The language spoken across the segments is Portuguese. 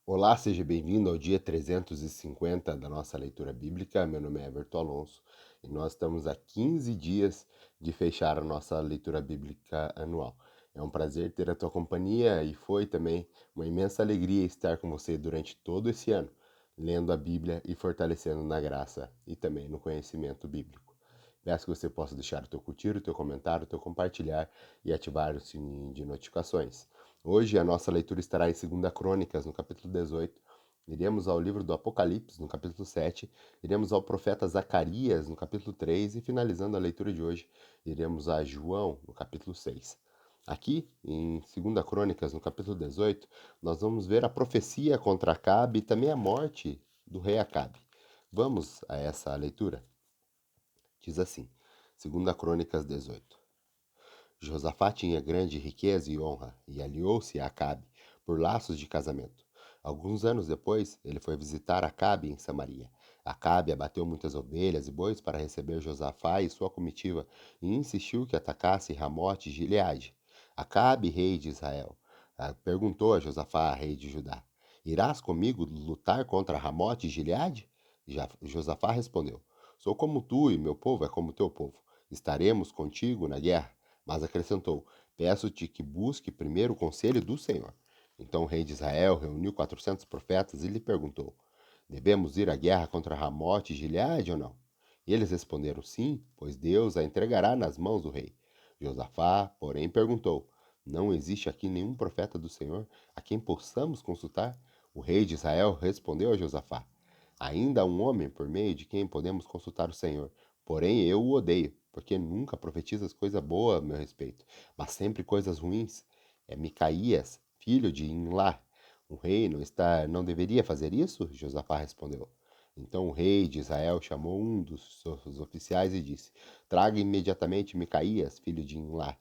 Olá, seja bem-vindo ao dia 350 da nossa leitura bíblica. Meu nome é Everton Alonso e nós estamos a 15 dias de fechar a nossa leitura bíblica anual. É um prazer ter a tua companhia e foi também uma imensa alegria estar com você durante todo esse ano, lendo a Bíblia e fortalecendo na graça e também no conhecimento bíblico. Peço que você possa deixar o teu curtir, o teu comentário, o teu compartilhar e ativar o sininho de notificações. Hoje a nossa leitura estará em 2 Crônicas, no capítulo 18. Iremos ao livro do Apocalipse, no capítulo 7. Iremos ao profeta Zacarias, no capítulo 3. E finalizando a leitura de hoje, iremos a João, no capítulo 6. Aqui, em 2 Crônicas, no capítulo 18, nós vamos ver a profecia contra Acabe e também a morte do rei Acabe. Vamos a essa leitura? Diz assim, 2 Crônicas 18. Josafá tinha grande riqueza e honra, e aliou-se a Acabe por laços de casamento. Alguns anos depois, ele foi visitar Acabe em Samaria. Acabe abateu muitas ovelhas e bois para receber Josafá e sua comitiva, e insistiu que atacasse Ramote e Gileade. Acabe, rei de Israel, perguntou a Josafá, rei de Judá: Irás comigo lutar contra Ramote e Gileade? Josafá respondeu: Sou como tu e meu povo é como teu povo. Estaremos contigo na guerra. Mas acrescentou: Peço-te que busque primeiro o conselho do Senhor. Então o rei de Israel reuniu 400 profetas e lhe perguntou: Devemos ir à guerra contra Ramote e Gileade ou não? E eles responderam: Sim, pois Deus a entregará nas mãos do rei. Josafá, porém, perguntou: Não existe aqui nenhum profeta do Senhor a quem possamos consultar? O rei de Israel respondeu a Josafá: Ainda há um homem por meio de quem podemos consultar o Senhor, porém eu o odeio, porque nunca profetizas coisa boa a meu respeito, mas sempre coisas ruins. É Micaías, filho de Imlá. O rei não deveria fazer isso? Josafá respondeu. Então o rei de Israel chamou um dos seus oficiais e disse: Traga imediatamente Micaías, filho de Imlá.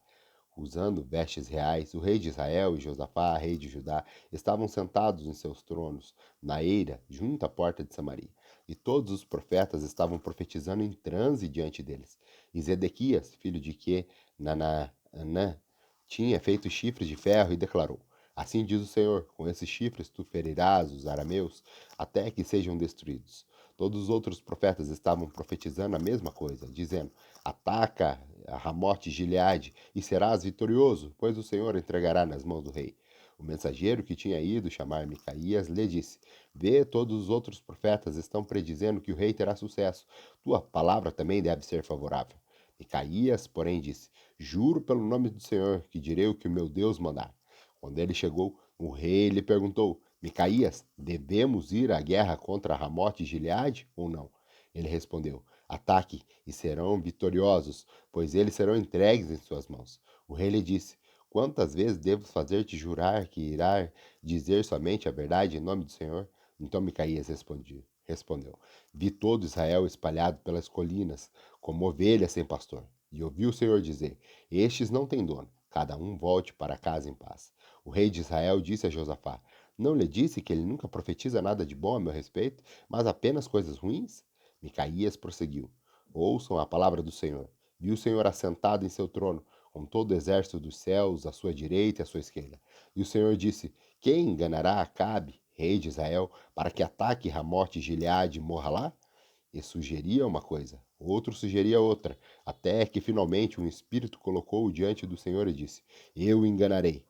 Usando vestes reais, o rei de Israel e Josafá, rei de Judá, estavam sentados em seus tronos, na eira, junto à porta de Samaria. E todos os profetas estavam profetizando em transe diante deles. E Zedequias, filho de Anã, tinha feito chifres de ferro e declarou: Assim diz o Senhor: Com esses chifres tu ferirás os arameus até que sejam destruídos. Todos os outros profetas estavam profetizando a mesma coisa, dizendo: Ataca a Ramote Gileade e serás vitorioso, pois o Senhor entregará nas mãos do rei. O mensageiro que tinha ido chamar Micaías lhe disse: Vê, todos os outros profetas estão predizendo que o rei terá sucesso. Tua palavra também deve ser favorável. Micaías, porém, disse: Juro pelo nome do Senhor que direi o que o meu Deus mandar. Quando ele chegou, o rei lhe perguntou: Micaías, devemos ir à guerra contra Ramote e Gileade ou não? Ele respondeu: Ataque e serão vitoriosos, pois eles serão entregues em suas mãos. O rei lhe disse: Quantas vezes devo fazer-te jurar que irá dizer somente a verdade em nome do Senhor? Então Micaías respondeu: Vi todo Israel espalhado pelas colinas, como ovelhas sem pastor. E ouvi o Senhor dizer: Estes não têm dono, cada um volte para casa em paz. O rei de Israel disse a Josafá: Não lhe disse que ele nunca profetiza nada de bom a meu respeito, mas apenas coisas ruins? Micaías prosseguiu: Ouçam a palavra do Senhor. Vi o Senhor assentado em seu trono, com todo o exército dos céus à sua direita e à sua esquerda. E o Senhor disse: Quem enganará Acabe, rei de Israel, para que ataque Ramote e Gileade e morra lá? E sugeria uma coisa, outro sugeria outra, até que finalmente um espírito colocou-o diante do Senhor e disse: Eu o enganarei.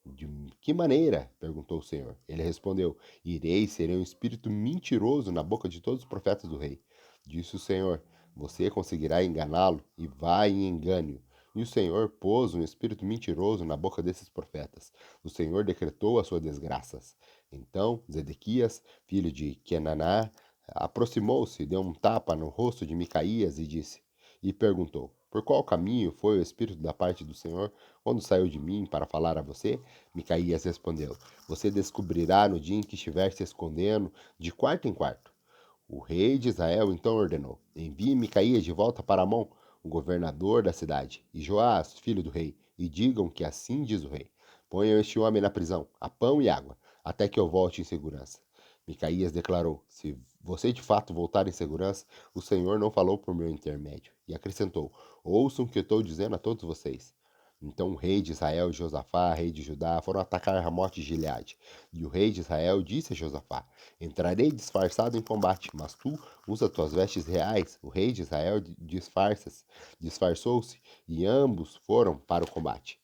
De que maneira? Perguntou o Senhor. Ele respondeu: Irei ser um espírito mentiroso na boca de todos os profetas do rei. Disse o Senhor: Você conseguirá enganá-lo e vai e engane-o. E o Senhor pôs um espírito mentiroso na boca desses profetas. O Senhor decretou as suas desgraças. Então Zedequias, filho de Kenaná, aproximou-se, deu um tapa no rosto de Micaías e perguntou: Por qual caminho foi o espírito da parte do Senhor quando saiu de mim para falar a você? Micaías respondeu: Você descobrirá no dia em que estiver se escondendo de quarto em quarto. O rei de Israel então ordenou: Envie Micaías de volta para Amon, o governador da cidade, e Joás, filho do rei, e digam que assim diz o rei: Ponham este homem na prisão, a pão e água, até que eu volte em segurança. Micaías declarou: Se você de fato voltar em segurança, o Senhor não falou por meu intermédio. E acrescentou: Ouçam o que eu estou dizendo a todos vocês. Então o rei de Israel e Josafá, rei de Judá, foram atacar Ramote de Gileade. E o rei de Israel disse a Josafá: Entrarei disfarçado em combate, mas tu usa tuas vestes reais. O rei de Israel disfarçou-se, e ambos foram para o combate.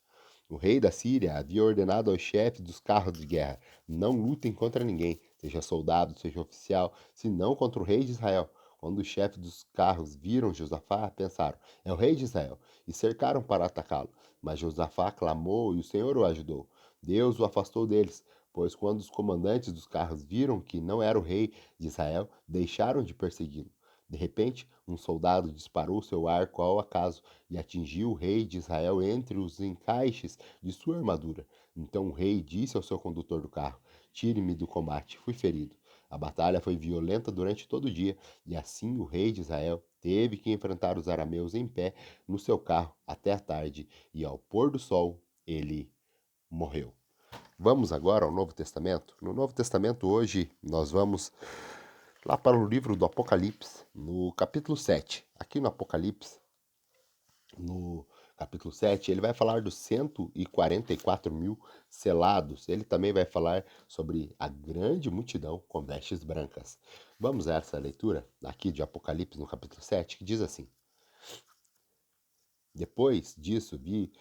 O rei da Síria havia ordenado aos chefes dos carros de guerra: Não lutem contra ninguém, seja soldado, seja oficial, senão contra o rei de Israel. Quando os chefes dos carros viram Josafá, pensaram: É o rei de Israel, e cercaram para atacá-lo. Mas Josafá clamou e o Senhor o ajudou. Deus o afastou deles, pois quando os comandantes dos carros viram que não era o rei de Israel, deixaram de persegui-lo. De repente, um soldado disparou seu arco ao acaso e atingiu o rei de Israel entre os encaixes de sua armadura. Então o rei disse ao seu condutor do carro: Tire-me do combate, fui ferido. A batalha foi violenta durante todo o dia, e assim o rei de Israel teve que enfrentar os arameus em pé no seu carro até a tarde, e ao pôr do sol ele morreu. Vamos agora ao Novo Testamento. No Novo Testamento, hoje, nós vamos lá para o livro do Apocalipse, no capítulo 7. Aqui no Apocalipse, no capítulo 7, ele vai falar dos 144 mil selados. Ele também vai falar sobre a grande multidão com vestes brancas. Vamos a essa leitura aqui de Apocalipse, no capítulo 7, que diz assim: Depois disso, vi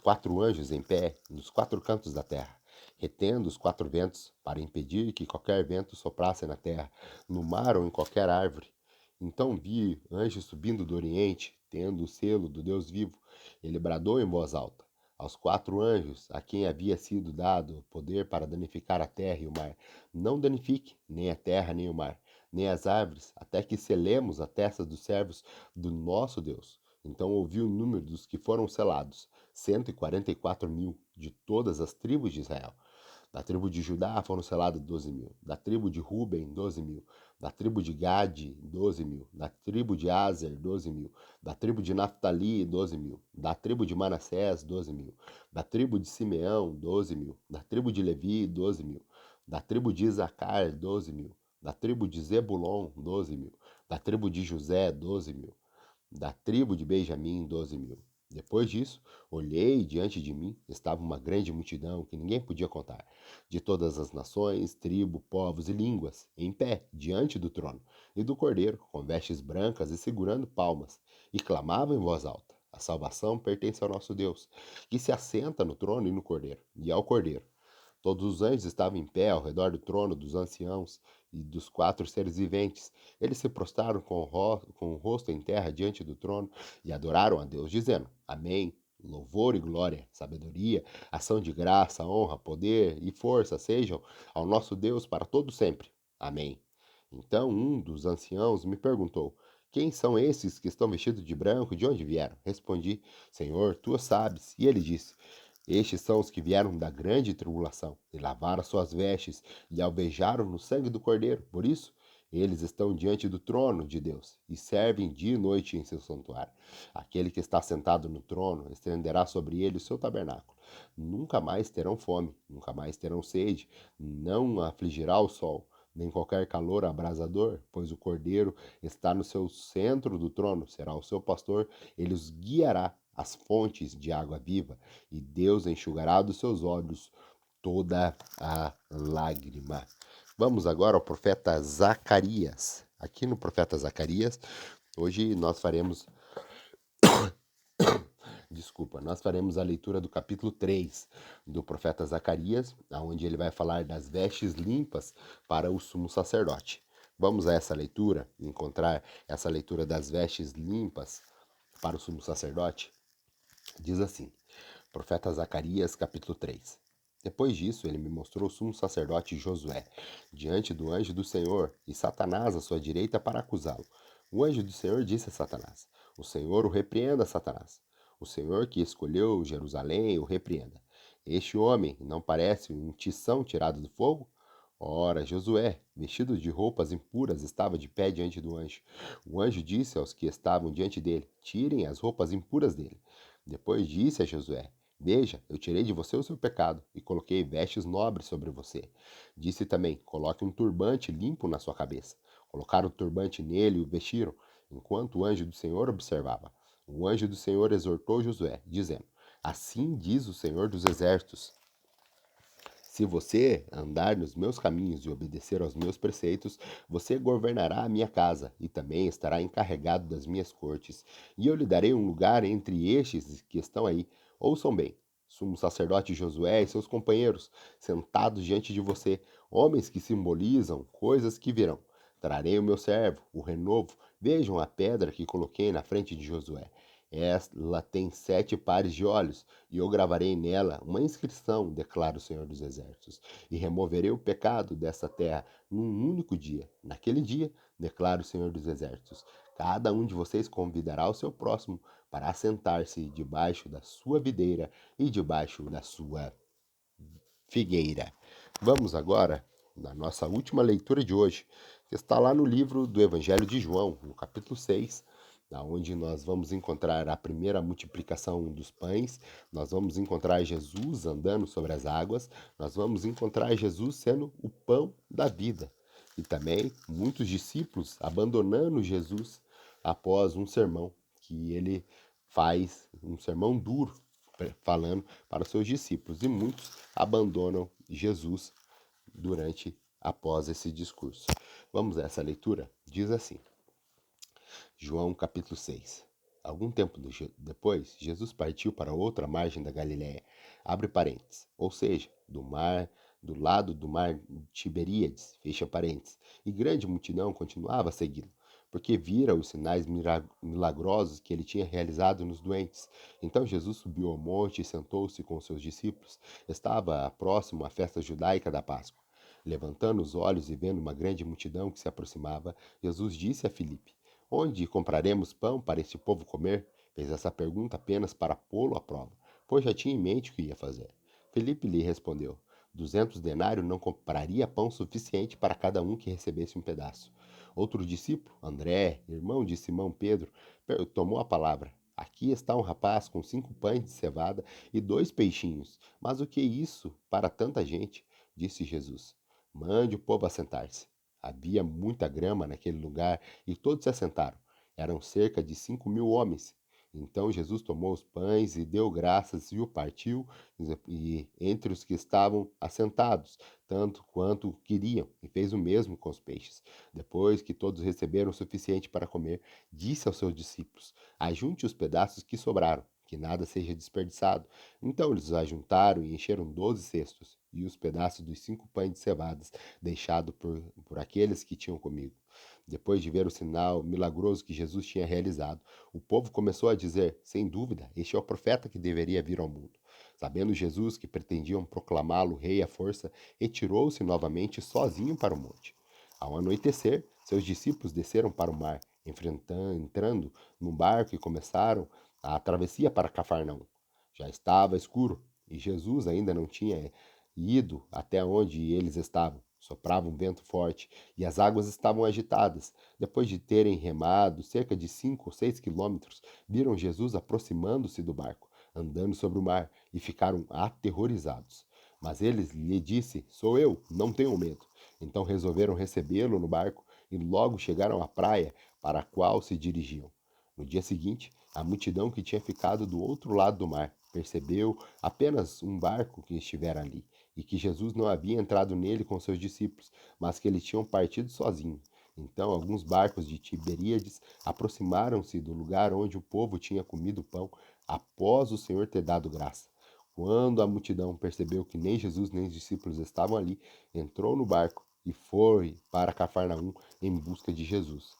quatro anjos em pé nos quatro cantos da terra, retendo os quatro ventos, para impedir que qualquer vento soprasse na terra, no mar ou em qualquer árvore. Então vi anjos subindo do Oriente, tendo o selo do Deus vivo. Ele bradou em voz alta aos quatro anjos, a quem havia sido dado poder para danificar a terra e o mar: Não danifique nem a terra nem o mar, nem as árvores, até que selemos a testa dos servos do nosso Deus. Então ouvi o número dos que foram selados: 144 mil, de todas as tribos de Israel. Da tribo de Judá foram selados 12 mil. Da tribo de Ruben, 12 mil. Da tribo de Gade, 12 mil. Da tribo de Azer, 12 mil. Da tribo de Naphtali, 12 mil. Da tribo de Manassés, 12 mil. Da tribo de Simeão, 12 mil. Da tribo de Levi, 12 mil. Da tribo de Isacar, 12 mil. Da tribo de Zebulon, 12 mil. Da tribo de José, 12 mil. Da tribo de Benjamim, 12 mil. Depois disso, olhei e diante de mim estava uma grande multidão que ninguém podia contar, de todas as nações, tribos, povos e línguas, em pé, diante do trono, e do cordeiro, com vestes brancas e segurando palmas, e clamavam em voz alta: A salvação pertence ao nosso Deus, que se assenta no trono e no cordeiro, e ao cordeiro. Todos os anjos estavam em pé ao redor do trono dos anciãos e dos quatro seres viventes. Eles se prostraram com o rosto em terra diante do trono e adoraram a Deus, dizendo: Amém. Louvor e glória, sabedoria, ação de graça, honra, poder e força sejam ao nosso Deus para todo sempre. Amém. Então um dos anciãos me perguntou: Quem são esses que estão vestidos de branco e de onde vieram? Respondi: Senhor, tu sabes. E ele disse: Estes são os que vieram da grande tribulação e lavaram suas vestes e alvejaram no sangue do Cordeiro. Por isso, eles estão diante do trono de Deus e servem dia e noite em seu santuário. Aquele que está sentado no trono estenderá sobre ele o seu tabernáculo. Nunca mais terão fome, nunca mais terão sede, não afligirá o sol, nem qualquer calor abrasador, pois o Cordeiro está no seu centro do trono, será o seu pastor, ele os guiará às fontes de água viva, e Deus enxugará dos seus olhos toda a lágrima. Vamos agora ao profeta Zacarias. Aqui no profeta Zacarias, hoje nós faremos, nós faremos a leitura do capítulo 3 do profeta Zacarias, onde ele vai falar das vestes limpas para o sumo sacerdote. Vamos a essa leitura, encontrar essa leitura das vestes limpas para o sumo sacerdote? Diz assim, profeta Zacarias, capítulo 3. Depois disso, ele me mostrou o sumo sacerdote Josué, diante do anjo do Senhor, e Satanás à sua direita para acusá-lo. O anjo do Senhor disse a Satanás: O Senhor o repreenda, Satanás. O Senhor que escolheu Jerusalém o repreenda. Este homem não parece um tição tirado do fogo? Ora, Josué, vestido de roupas impuras, estava de pé diante do anjo. O anjo disse aos que estavam diante dele: Tirem as roupas impuras dele. Depois disse a Josué: Veja, eu tirei de você o seu pecado e coloquei vestes nobres sobre você. Disse também: Coloque um turbante limpo na sua cabeça. Colocaram o turbante nele e o vestiram, enquanto o anjo do Senhor observava. O anjo do Senhor exortou Josué, dizendo: Assim diz o Senhor dos Exércitos: se você andar nos meus caminhos e obedecer aos meus preceitos, você governará a minha casa e também estará encarregado das minhas cortes. E eu lhe darei um lugar entre estes que estão aí. Ouçam bem. Sumo sacerdote Josué e seus companheiros, sentados diante de você, homens que simbolizam coisas que virão. Trarei o meu servo, o renovo. Vejam a pedra que coloquei na frente de Josué. Ela tem 7 pares de olhos e eu gravarei nela uma inscrição, declara o Senhor dos Exércitos, e removerei o pecado dessa terra num único dia. Naquele dia, declara o Senhor dos Exércitos, cada um de vocês convidará o seu próximo para assentar-se debaixo da sua videira e debaixo da sua figueira. Vamos agora na nossa última leitura de hoje, que está lá no livro do Evangelho de João, no capítulo 6, onde nós vamos encontrar a primeira multiplicação dos pães, nós vamos encontrar Jesus andando sobre as águas, nós vamos encontrar Jesus sendo o pão da vida. E também muitos discípulos abandonando Jesus após um sermão que ele faz, um sermão duro, falando para os seus discípulos. E muitos abandonam Jesus após esse discurso. Vamos a essa leitura? Diz assim: João capítulo 6. Algum tempo depois, Jesus partiu para outra margem da Galiléia. Abre parênteses. Ou seja, do lado do mar Tiberíades, fecha parênteses. E grande multidão continuava a segui-lo, porque vira os sinais milagrosos que ele tinha realizado nos doentes. Então Jesus subiu ao monte e sentou-se com seus discípulos. Estava próximo à festa judaica da Páscoa. Levantando os olhos e vendo uma grande multidão que se aproximava, Jesus disse a Filipe: onde compraremos pão para este povo comer? Fez essa pergunta apenas para pô-lo à prova, pois já tinha em mente o que ia fazer. Felipe lhe respondeu: 200 denários não compraria pão suficiente para cada um que recebesse um pedaço. Outro discípulo, André, irmão de Simão Pedro, tomou a palavra. Aqui está um rapaz com 5 pães de cevada e 2 peixinhos. Mas o que é isso para tanta gente? Disse Jesus. Mande o povo assentar-se. Havia muita grama naquele lugar e todos se assentaram. Eram cerca de 5.000 homens. Então Jesus tomou os pães e deu graças e o partiu e entre os que estavam assentados, tanto quanto queriam, e fez o mesmo com os peixes. Depois que todos receberam o suficiente para comer, disse aos seus discípulos: ajunte os pedaços que sobraram, que nada seja desperdiçado. Então eles os ajuntaram e encheram 12 cestos, e os pedaços dos 5 pães de cevadas deixado por aqueles que tinham comido. Depois de ver o sinal milagroso que Jesus tinha realizado, o povo começou a dizer: sem dúvida, este é o profeta que deveria vir ao mundo. Sabendo Jesus que pretendiam proclamá-lo rei à força, retirou-se novamente sozinho para o monte. Ao anoitecer, seus discípulos desceram para o mar, entrando num barco e começaram a travessia para Cafarnaum. Já estava escuro e Jesus ainda não tinha ido até onde eles estavam. Soprava um vento forte e as águas estavam agitadas. Depois de terem remado cerca de 5 ou 6 quilômetros, viram Jesus aproximando-se do barco, andando sobre o mar, e ficaram aterrorizados. Mas ele lhe disse: sou eu, não tenham medo. Então resolveram recebê-lo no barco e logo chegaram à praia para a qual se dirigiam. No dia seguinte, a multidão que tinha ficado do outro lado do mar percebeu apenas um barco que estivera ali e que Jesus não havia entrado nele com seus discípulos, mas que eles tinham partido sozinhos. Então, alguns barcos de Tiberíades aproximaram-se do lugar onde o povo tinha comido pão após o Senhor ter dado graça. Quando a multidão percebeu que nem Jesus nem os discípulos estavam ali, entrou no barco e foi para Cafarnaum em busca de Jesus.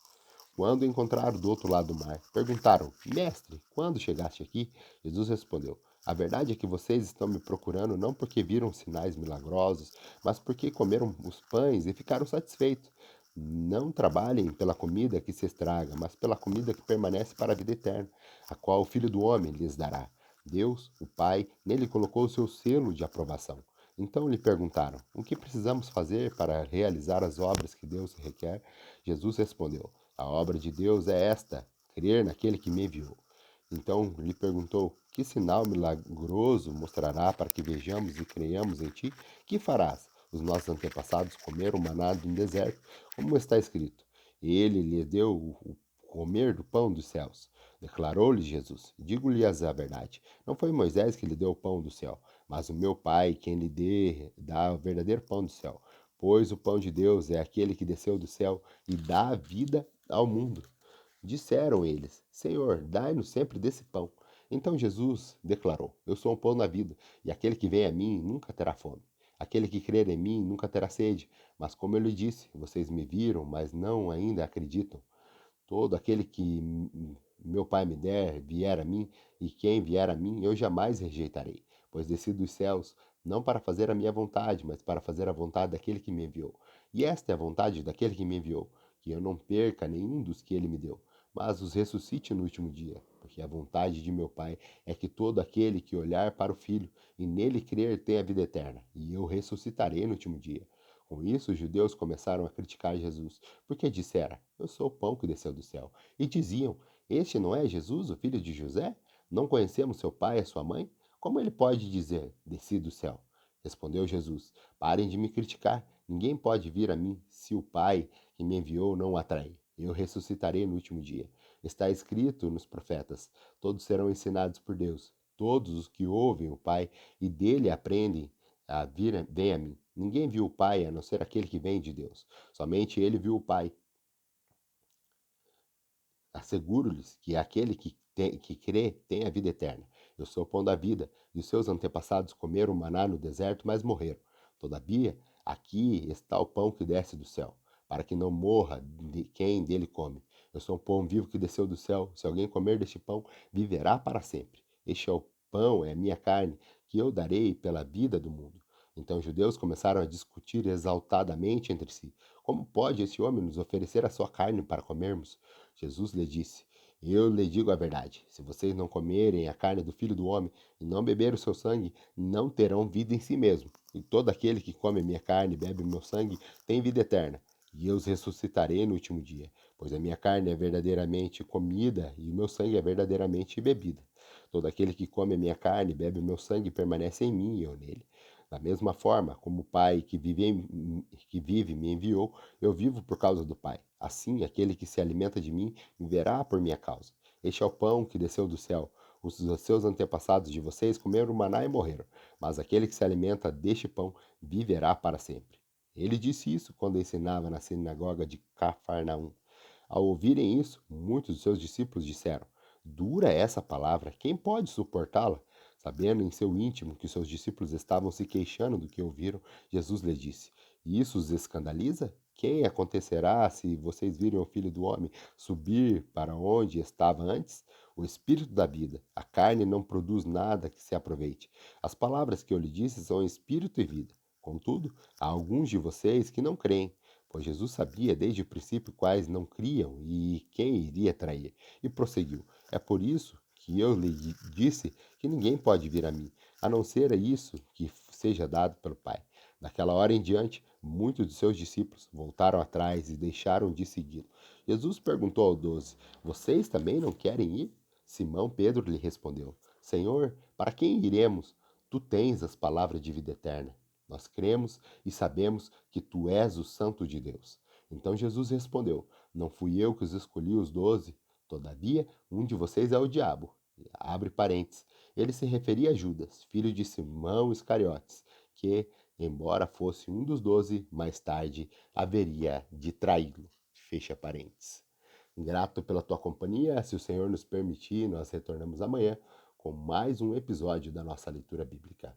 Quando o encontraram do outro lado do mar, perguntaram: mestre, quando chegaste aqui? Jesus respondeu: a verdade é que vocês estão me procurando não porque viram sinais milagrosos, mas porque comeram os pães e ficaram satisfeitos. Não trabalhem pela comida que se estraga, mas pela comida que permanece para a vida eterna, a qual o Filho do Homem lhes dará. Deus, o Pai, nele colocou o seu selo de aprovação. Então lhe perguntaram: o que precisamos fazer para realizar as obras que Deus requer? Jesus respondeu: a obra de Deus é esta: crer naquele que me enviou. Então lhe perguntou: que sinal milagroso mostrará para que vejamos e creiamos em ti? Que farás? Os nossos antepassados comeram maná no deserto, como está escrito: ele lhe deu o comer do pão dos céus. Declarou-lhes Jesus: Digo-lhes a verdade. Não foi Moisés que lhe deu o pão do céu, mas o meu Pai quem dá o verdadeiro pão do céu. Pois o pão de Deus é aquele que desceu do céu e dá a vida ao mundo. Disseram eles: Senhor, dai-nos sempre desse pão. Então Jesus declarou: Eu sou o pão da vida, e aquele que vem a mim nunca terá fome. Aquele que crer em mim nunca terá sede. Mas como eu lhe disse, vocês me viram, mas não ainda acreditam. Todo aquele que meu Pai me der, vier a mim, e quem vier a mim, eu jamais rejeitarei, pois desci dos céus, não para fazer a minha vontade, mas para fazer a vontade daquele que me enviou. E esta é a vontade daquele que me enviou, que eu não perca nenhum dos que ele me deu, mas os ressuscite no último dia, porque a vontade de meu Pai é que todo aquele que olhar para o Filho e nele crer tenha vida eterna, e eu ressuscitarei no último dia. Com isso, os judeus começaram a criticar Jesus, porque dissera: Eu sou o pão que desceu do céu. E diziam: Este não é Jesus, o filho de José? Não conhecemos seu pai e sua mãe? Como ele pode dizer: Desci do céu? Respondeu Jesus: Parem de me criticar. Ninguém pode vir a mim se o Pai que me enviou não o atrair. Eu ressuscitarei no último dia. Está escrito nos profetas: Todos serão ensinados por Deus. Todos os que ouvem o Pai e dele aprendem vem a mim. Ninguém viu o Pai a não ser aquele que vem de Deus. Somente ele viu o Pai. Asseguro-lhes que aquele que crê tem a vida eterna. Eu sou o pão da vida, e os seus antepassados comeram maná no deserto, mas morreram. Todavia, aqui está o pão que desce do céu, para que não morra quem dele come. Eu sou um pão vivo que desceu do céu. Se alguém comer deste pão, viverá para sempre. Este é o pão, é a minha carne, que eu darei pela vida do mundo. Então os judeus começaram a discutir exaltadamente entre si. Como pode esse homem nos oferecer a sua carne para comermos? Jesus lhe disse: Eu lhe digo a verdade. Se vocês não comerem a carne do Filho do Homem e não beber o seu sangue, não terão vida em si mesmo. E todo aquele que come a minha carne e bebe o meu sangue tem vida eterna. E eu os ressuscitarei no último dia, pois a minha carne é verdadeiramente comida e o meu sangue é verdadeiramente bebida. Todo aquele que come a minha carne e bebe o meu sangue permanece em mim e eu nele. Da mesma forma como o Pai que vive me enviou, eu vivo por causa do Pai. Assim, aquele que se alimenta de mim viverá por minha causa. Este é o pão que desceu do céu. Os seus antepassados de vocês comeram maná e morreram, mas aquele que se alimenta deste pão viverá para sempre. Ele disse isso quando ensinava na sinagoga de Cafarnaum. Ao ouvirem isso, muitos de seus discípulos disseram: Dura é essa palavra, quem pode suportá-la? Sabendo em seu íntimo que seus discípulos estavam se queixando do que ouviram, Jesus lhes disse: Isso os escandaliza? Quem acontecerá se vocês virem o Filho do Homem subir para onde estava antes? O Espírito da vida, a carne não produz nada que se aproveite. As palavras que eu lhe disse são espírito e vida. Contudo, há alguns de vocês que não creem. Pois Jesus sabia desde o princípio quais não criam e quem iria trair. E prosseguiu: É por isso que eu lhe disse que ninguém pode vir a mim, a não ser isso que seja dado pelo Pai. Daquela hora em diante, muitos de seus discípulos voltaram atrás e deixaram de segui-lo. Jesus perguntou aos 12: Vocês também não querem ir? Simão Pedro lhe respondeu: Senhor, para quem iremos? Tu tens as palavras de vida eterna. Nós cremos e sabemos que tu és o Santo de Deus. Então Jesus respondeu: Não fui eu que os escolhi os 12. Todavia, um de vocês é o diabo. Abre parênteses. Ele se referia a Judas, filho de Simão Iscariotes, que, embora fosse um dos 12, mais tarde haveria de traí-lo. Fecha parênteses. Grato pela tua companhia. Se o Senhor nos permitir, nós retornamos amanhã com mais um episódio da nossa leitura bíblica.